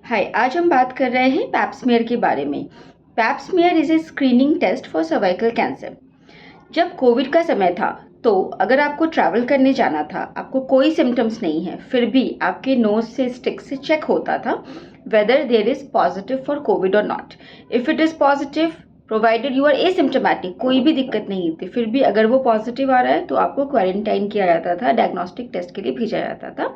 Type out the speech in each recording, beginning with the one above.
हाय, आज हम बात कर रहे हैं पैप स्मीयर के बारे में। Pap smear is a screening test for cervical cancer. जब कोविड का समय था तो अगर आपको ट्रैवल करने जाना था, आपको कोई सिम्टम्स नहीं है, फिर भी आपके नोज से स्टिक से चेक होता था whether there is positive for COVID और not. If it is positive, provided you are asymptomatic, कोई भी दिक्कत नहीं थी, फिर भी अगर वो पॉजिटिव आ रहा है तो आपको क्वारंटाइन किया जाता था, डायग्नोस्टिक टेस्ट के लिए भेजा जाता था।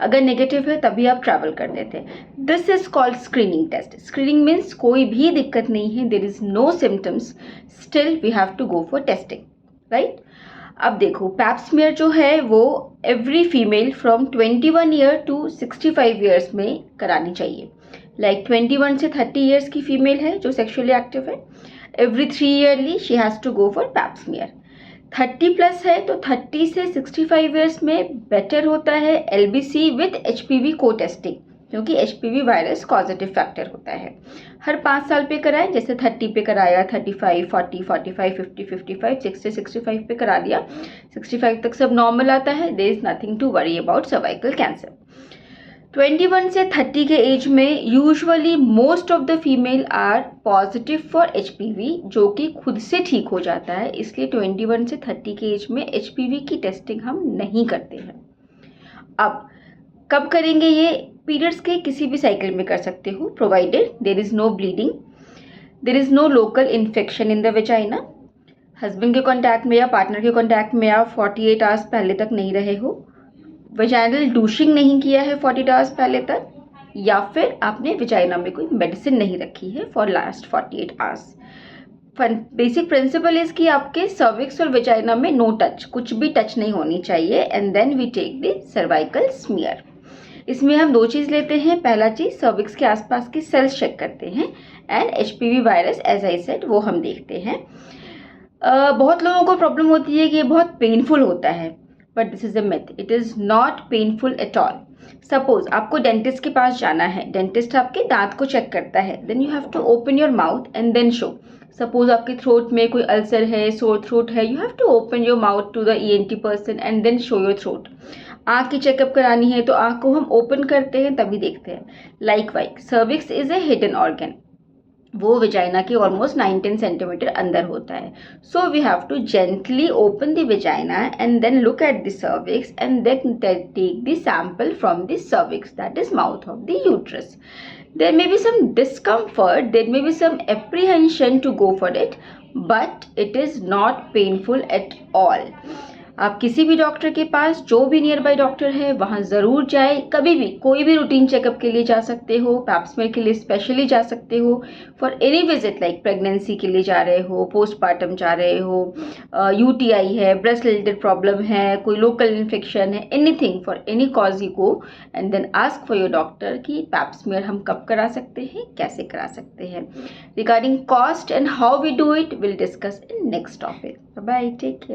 अगर नेगेटिव है तभी आप ट्रैवल करते थे। This is called screening test. Screening means कोई भी दिक्कत नहीं है, there is no symptoms, still we have to go for testing, right. अब देखो, पैप स्मीयर जो है वो every female from 21 year to 65 years में करानी चाहिए। लाइक 21 से 30 ईयर्स की फीमेल है जो सेक्सुअली एक्टिव है, every 3 yearly she has to go for pap smear. 30 plus है तो 30 से 65 ईयर्स में बेटर होता है LBC विथ HPV को टेस्टिंग, क्योंकि HPV वायरस पॉजिटिव फैक्टर होता है। हर 5 साल पे कराएं, जैसे 30 पे कराया, 35, 40, 45, 50, 55, 60, 65 पे करा लिया, 65 तक सब नॉर्मल आता है, there is nothing to worry about cervical cancer. 21 से 30 के एज में usually most of the female are positive for HPV, जो कि खुद से ठीक हो जाता है, इसलिए 21 से 30 के एज में HPV की टेस्टिंग हम नहीं करते हैं। अब कब करेंगे ये? पीरियड्स के किसी भी साइकिल में कर सकते हो, provided there is no bleeding, there is no local infection in the vagina, husband के कॉन्टैक्ट में या पार्टनर के कॉन्टैक्ट में आप 48 आवर्स पहले तक नहीं रहे हो, वेजाइनल डूशिंग नहीं किया है 48 आवर्स पहले तक, या फिर आपने वेजाइना में कोई मेडिसिन नहीं रखी है for last 48 hours. Basic principle is कि आपके सर्विक्स और वेजाइना में नो टच, कुछ भी टच नहीं होनी चाहिए, and then we take the cervical smear. इसमें हम 2 चीज़ लेते हैं। पहला चीज़, सर्विक्स के आसपास के सेल्स चेक करते हैं, and HPV virus as I said वो हम देखते हैं। बहुत लोगों को प्रॉब्लम होती है कि ये बहुत पेनफुल होता है, but this is a myth, it is not painful at all. Suppose आपको डेंटिस्ट के पास जाना है, डेंटिस्ट आपके दांत को चेक करता है, then you have to open your mouth and then show. Suppose आपके थ्रोट में कोई अल्सर है, सोर थ्रोट है, you have to open your mouth to the ENT person and then show your throat. आँख की checkup करानी है तो आँख को हम ओपन करते हैं तभी देखते हैं। Likewise cervix is a hidden organ, वो वेजाइना के ऑलमोस्ट 9-10 सेंटीमीटर अंदर होता है। So we have to gently open the vagina and then look at the cervix and then take the sample from the cervix, that is mouth of the uterus. There may be some discomfort, there may be some apprehension to go for it, but it is not painful at all. आप किसी भी doctor के पास, जो भी near by doctor है वहाँ ज़रूर जाए, कभी भी कोई भी रूटीन चेकअप के लिए जा सकते हो, पैप स्मीयर के लिए स्पेशली जा सकते हो, for any visit like pregnancy के लिए जा रहे हो, पोस्टपार्टम जा रहे हो, UTI है, ब्रेस्ट रिलेटेड प्रॉब्लम है, कोई लोकल इन्फेक्शन है, anything for any cause you go and then ask for your doctor कि पैप स्मीयर हम कब करा सकते हैं, कैसे करा सकते हैं। Regarding cost and how we do it will discuss in next topic. Bye, take care.